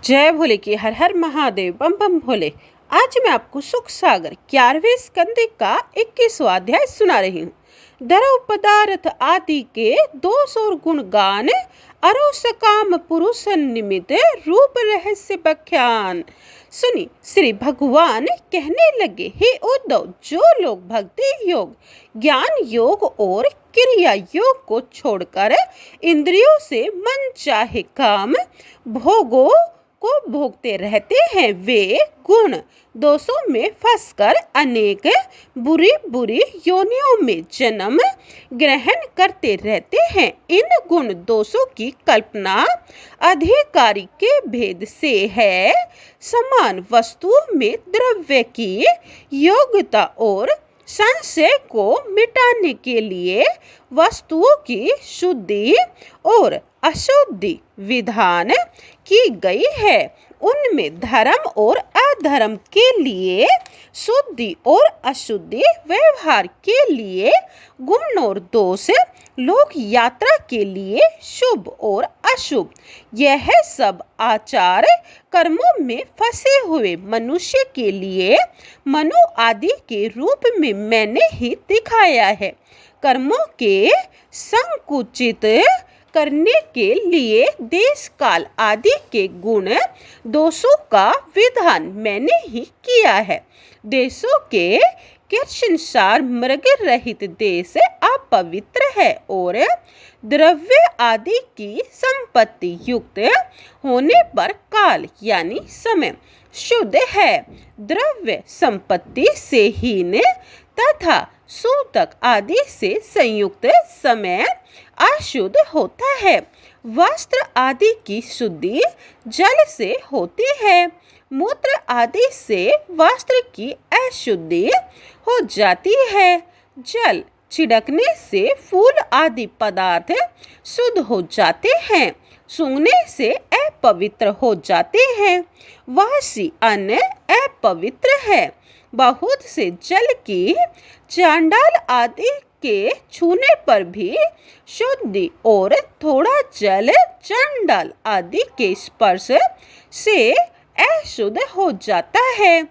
जय भोले की हर हर महादेव बम बम भोले। आज मैं आपको सुख सागर 11वें स्कंद का 21वां अध्याय सुना रही हूँ। द्रव पदार्थ आदि के दोष और गुण गान, अरो सकाम पुरुष निमित्त रूप रहस्य बख्यान। सुनी, श्री भगवान कहने लगे, हे उद्धव, जो लोग भक्ति योग, ज्ञान योग और क्रिया योग को छोड़कर इंद्रियों से मन चाहे काम भोगों को भोगते रहते हैं, वे गुण दोषों में फंसकर अनेक बुरी बुरी योनियों में जन्म ग्रहण करते रहते हैं। इन गुण दोषों की कल्पना अधिकारी के भेद से है। समान वस्तुओं में द्रव्य की योग्यता और संशय को मिटाने के लिए वस्तुओं की शुद्धि और अशुद्धि विधान की गई है। उनमें धर्म और अधर्म के लिए शुद्धि और अशुद्धि, व्यवहार के लिए गुण और दोष, लोक यात्रा के लिए शुभ और अशुभ, यह सब आचार कर्मों में फंसे हुए मनुष्य के लिए मनो आदि के रूप में मैंने ही दिखाया है। कर्मों के संकुचित करने के लिए देश काल आदि के गुण दोषों का विधान मैंने ही किया है। देशों के कृष्णसार मृग रहित देश अपवित्र है और द्रव्य आदि की संपत्ति युक्त होने पर काल यानी समय शुद्ध है। द्रव्य संपत्ति से हीन तथा सूतक आदि से संयुक्त समय अशुद्ध होता है। वस्त्र आदि की शुद्धि जल से होती है। मूत्र आदि से वस्त्र की अशुद्धि हो जाती है। जल छिड़कने से फूल आदि पदार्थ शुद्ध हो जाते हैं। सूंघने से अपवित्र हो जाते हैं। वासी अन्न अपवित्र है। बहुत से जल की चांडाल आदि के छूने पर भी शुद्धि और थोड़ा जल चांडाल आदि के स्पर्श से अशुद्ध हो जाता है।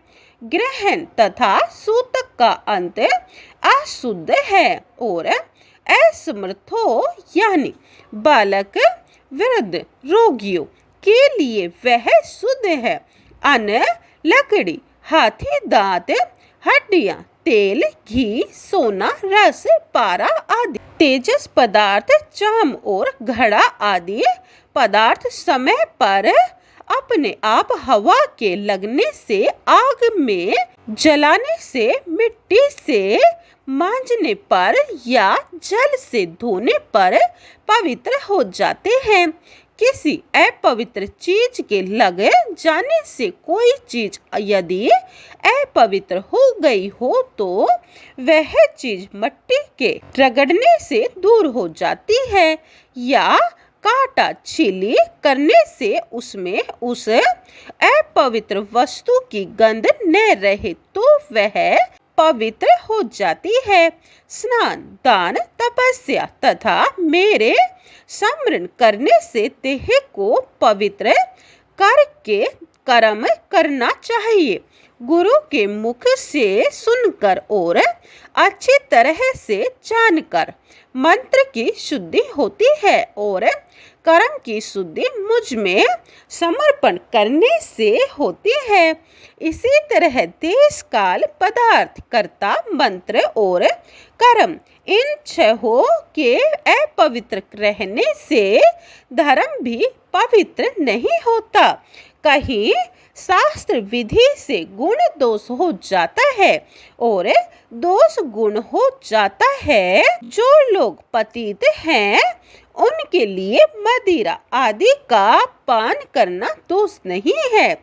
ग्रहण तथा सूतक का अंत अशुद्ध है और असमर्थों यानी बालक, वृद्ध, रोगियों के लिए वह शुद्ध है। अन्न, लकड़ी, हाथी दांत, हड्डियां, तेल, घी, सोना, रस, पारा आदि तेजस पदार्थ, चाम और घड़ा आदि पदार्थ समय पर अपने आप हवा के लगने से, आग में जलाने से, मिट्टी से मांजने पर या जल से धोने पर पवित्र हो जाते हैं। किसी अपवित्र चीज के लग जाने से कोई चीज यदि अपवित्र हो गई हो तो वह चीज मट्टी के रगड़ने से दूर हो जाती है, या काटा छीली करने से उसमें उस अपवित्र वस्तु की गंध न रहे तो वह पवित्र हो जाती है। स्नान, दान, तपस्या तथा मेरे स्मरण करने से देह को पवित्र करके कर्म करना चाहिए। गुरु के मुख से सुनकर और अच्छी तरह से जानकर मंत्र की शुद्धि होती है और कर्म की शुद्धि मुझ में समर्पण करने से होती है। इसी तरह देश काल, पदार्थ, कर्ता, मंत्र और कर्म, इन छहों के अपवित्र रहने से धर्म भी पवित्र नहीं होता। कहीं शास्त्र विधि से गुण दोष हो जाता है और दोष गुण हो जाता है। जो लोग पतित हैं उनके लिए मदिरा आदि का पान करना दोष नहीं है,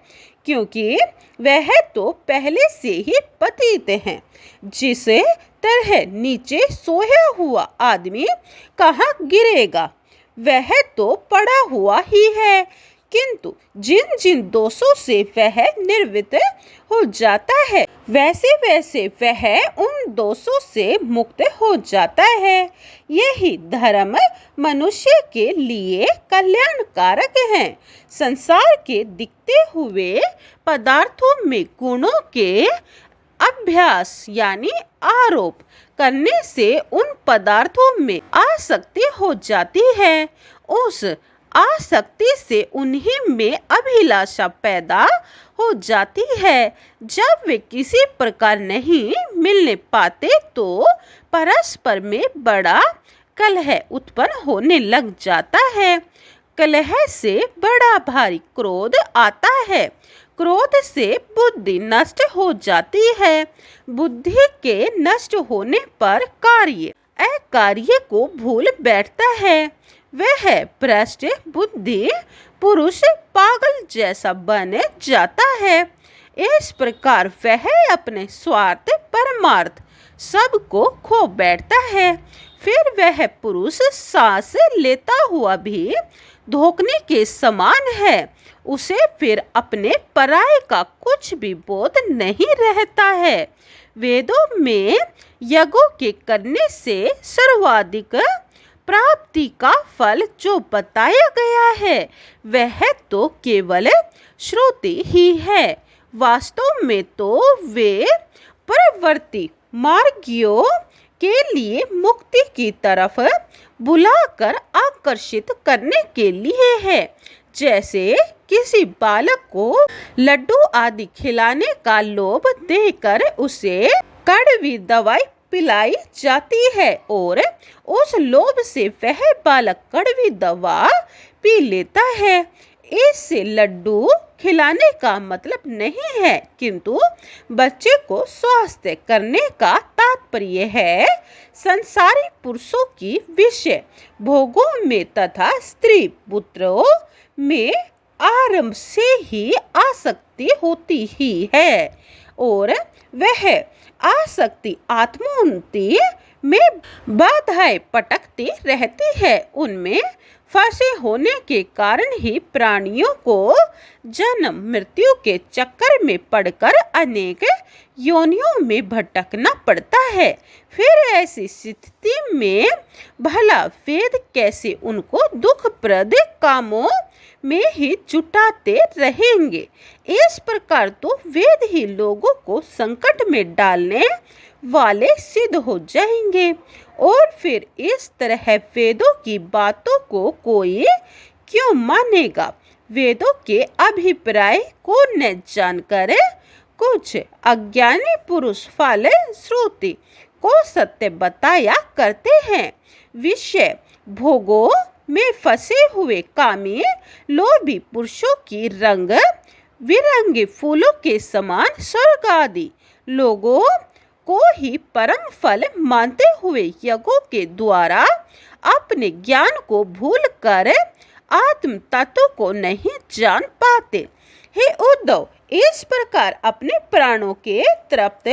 क्योंकि वह तो पहले से ही पतित हैं। जिस तरह नीचे सोया हुआ आदमी कहाँ गिरेगा, वह तो पड़ा हुआ ही है, किंतु जिन जिन दोषों से वह निर्वृत्त हो जाता है वैसे वैसे वह उन दोषों से मुक्त हो जाता है। यही धर्म मनुष्य के लिए कल्याणकारक है। संसार के दिखते हुए पदार्थों में गुणों के अभ्यास यानी आरोप करने से उन पदार्थों में आसक्ति हो जाती है। उस आसक्ति से उन्हीं में अभिलाषा पैदा हो जाती है। जब वे किसी प्रकार नहीं मिलने पाते तो परस्पर में बड़ा कलह उत्पन्न होने लग जाता है। कलह से बड़ा भारी क्रोध आता है। क्रोध से बुद्धि नष्ट हो जाती है। बुद्धि के नष्ट होने पर कार्य अकार्य को भूल बैठता है। वह भ्रष्ट बुद्धि पुरुष पागल जैसा बन जाता है। इस प्रकार वह अपने स्वार्थ परमार्थ सबको खो बैठता है। फिर वह पुरुष सांस लेता हुआ भी धोखने के समान है। उसे फिर अपने पराये का कुछ भी बोध नहीं रहता है। वेदों में यज्ञों के करने से सर्वाधिक प्राप्ति का फल जो बताया गया है वह तो केवल श्रुति ही है। वास्तव में तो वे प्रवृत्ति मार्गियों के लिए मुक्ति की तरफ बुलाकर आकर्षित करने के लिए है। जैसे किसी बालक को लड्डू आदि खिलाने का लोभ देकर उसे कड़वी दवाई पिलाई जाती है और उस लोभ से वह बालक कड़वी दवा पी लेता है। इससे लड्डू खिलाने का मतलब नहीं है, किंतु बच्चे को स्वस्थ करने का तात्पर्य है। संसारी पुरुषों की विषय भोगों में तथा स्त्री पुत्रों में आरंभ से ही आसक्ति होती ही है और वह आसक्ति आत्मोन्नति में बाधाएं पटकती रहती है। उनमें फंसे होने के कारण ही प्राणियों को जन्म मृत्यु के चक्कर में पड़कर अनेक योनियों में भटकना पड़ता है। फिर ऐसी स्थिति में भला वेद कैसे उनको दुखप्रद कामों में ही जुटाते रहेंगे। इस प्रकार तो वेद ही लोगों को संकट में डालने वाले सिद्ध हो जाएंगे और फिर इस तरह वेदों की बातों को कोई क्यों मानेगा। वेदों के अभिप्राय को न जानकर कुछ अज्ञानी पुरुष फल श्रुति को सत्य बताया करते हैं। विषय भोगों में फंसे हुए कामी लोभी पुरुषों की रंग बिरंगे फूलों के समान स्वर्ग आदि लोगों को ही परम फल मानते हुए यज्ञों के द्वारा अपने ज्ञान को भूलकर आत्म तत्व को नहीं जान पाते। हे उद्धव, इस प्रकार अपने प्राणों के तृप्त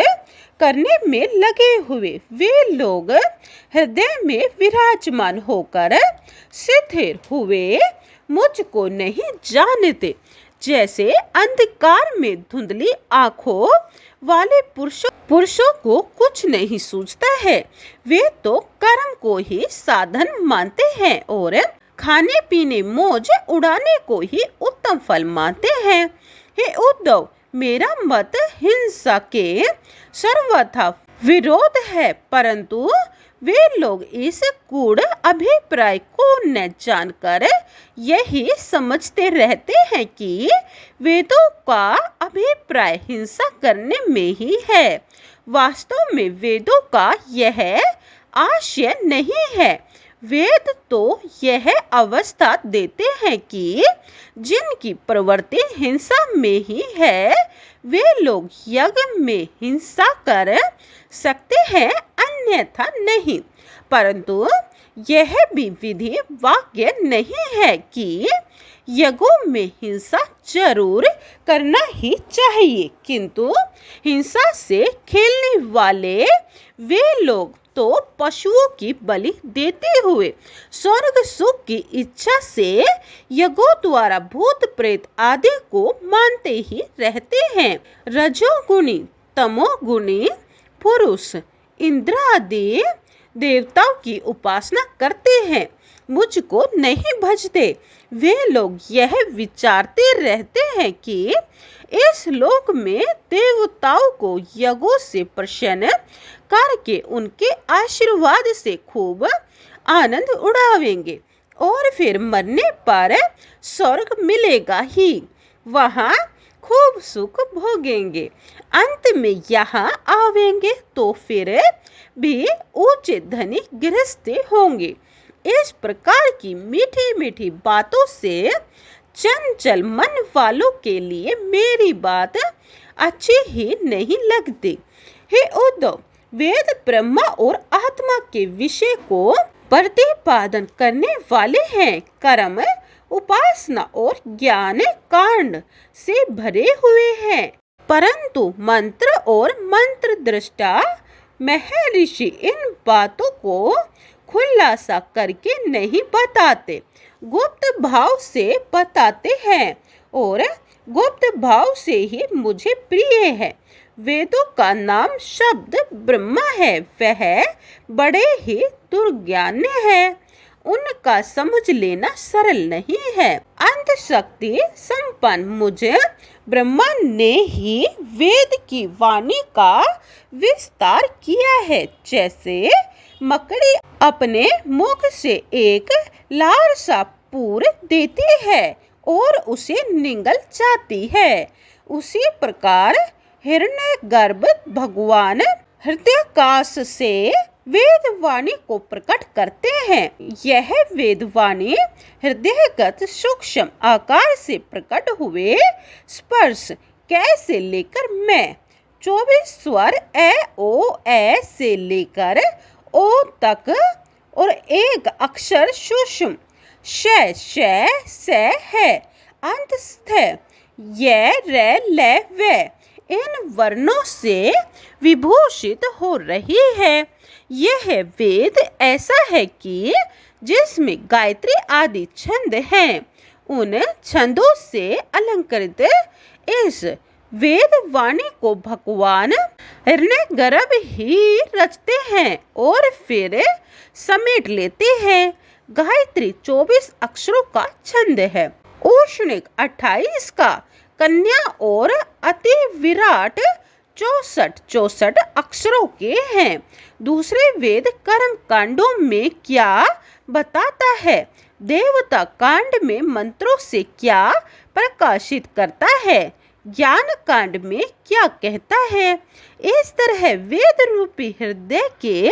करने में लगे हुए वे लोग हृदय में विराजमान होकर स्थिर हुए मुझको नहीं जानते। जैसे अंधकार में धुंधली आंखों वाले पुरुषों को कुछ नहीं सूझता है, वे तो कर्म को ही साधन मानते हैं और खाने पीने मौज उड़ाने को ही उत्तम फल मानते हैं। हे उद्धव, मेरा मत हिंसा के सर्वथा विरोध है, परंतु वे लोग इस कूढ़ अभिप्राय को न जानकर यही समझते रहते हैं कि वेदों का अभिप्राय हिंसा करने में ही है। वास्तव में वेदों का यह आशय नहीं है। वेद तो यह अवस्था देते हैं कि जिनकी प्रवृत्ति हिंसा में ही है वे लोग यज्ञ में हिंसा कर सकते हैं, अन्यथा नहीं। परंतु यह भी विधि वाक्य नहीं है कि यज्ञों में हिंसा जरूर करना ही चाहिए, किंतु हिंसा से खेलने वाले वे लोग तो पशुओं की बलि देते हुए स्वर्ग सुख की इच्छा से यज्ञों द्वारा भूत प्रेत आदि को मानते ही रहते हैं। रजोगुणी तमोगुणी पुरुष इंद्र आदि देवताओं की उपासना करते हैं, मुझको नहीं भजते। वे लोग यह विचारते रहते हैं कि इस लोक में देवताओं को यज्ञों से प्रसन्न करके उनके आशीर्वाद से खूब आनंद उड़ावेंगे और फिर मरने पर स्वर्ग मिलेगा ही, वहाँ खूब सुख भोगेंगे। अंत में यहाँ आवेंगे तो फिर भी ऊंचे धनी गृहस्थ होंगे। इस प्रकार की मीठी मीठी बातों से चंचल मन वालों के लिए मेरी बात अच्छी ही नहीं लगती। हे उद्धव, वेद ब्रह्मा और आत्मा के विषय को प्रतिपादन करने वाले हैं। कर्म, उपासना और ज्ञान कांड से भरे हुए हैं, परंतु मंत्र और मंत्र दृष्टा महर्षि इन बातों को खुलासा करके नहीं बताते, गुप्त भाव से बताते हैं और गुप्त भाव से ही मुझे प्रिय है। वेदों का नाम शब्द ब्रह्मा है, वह बड़े ही दुर्ज्ञान्य है, उनका समझ लेना सरल नहीं है। अंत शक्ति संपन्न मुझे ब्रह्मा ने ही वेद की वाणी का विस्तार किया है। जैसे मकड़ी अपने मुख से एक लार सा पूर देती है और उसे निगल जाती है, उसी प्रकार हिरण्यगर्भ भगवान हृदयाकाश से वेदवाणी को प्रकट करते हैं। यह वेदवाणी हृदयगत सूक्ष्म आकार से प्रकट हुए स्पर्श कैसे लेकर मैं 24 स्वर ए ओ ए से लेकर ओ तक और एक अक्षर सूक्ष्म श है अंतस्थ य रे ल व इन वर्णों से विभूषित हो रही है। यह वेद ऐसा है कि जिसमें गायत्री आदि छंद हैं, उन छंदों से अलंकृत इस वेद वाणी को भगवान हिरण्यगर्भ ही रचते हैं और फिर समेट लेते हैं। गायत्री 24 अक्षरों का छंद है, औष्णिक 28 का, कन्या और अति विराट 64 अक्षरों के हैं। दूसरे वेद कर्म कांडों में क्या बताता है, देवता कांड में मंत्रों से क्या प्रकाशित करता है, ज्ञान कांड में क्या कहता है। इस तरह वेद रूपी हृदय के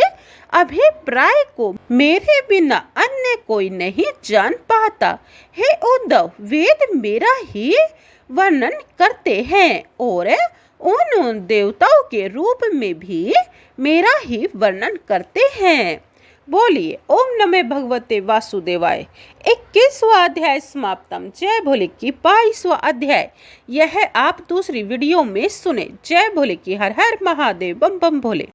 अभिप्राय को मेरे बिना अन्य कोई नहीं जान पाता। हे उद्धव, वेद मेरा ही वर्णन करते हैं और उन देवताओं के रूप में भी मेरा ही वर्णन करते हैं। बोलिए ओम नमः भगवते वासुदेवाय। 21वां अध्याय समाप्तम। जय भोले की 22वां अध्याय यह आप दूसरी वीडियो में सुने। जय भोले की। हर हर महादेव। बम बम भोले।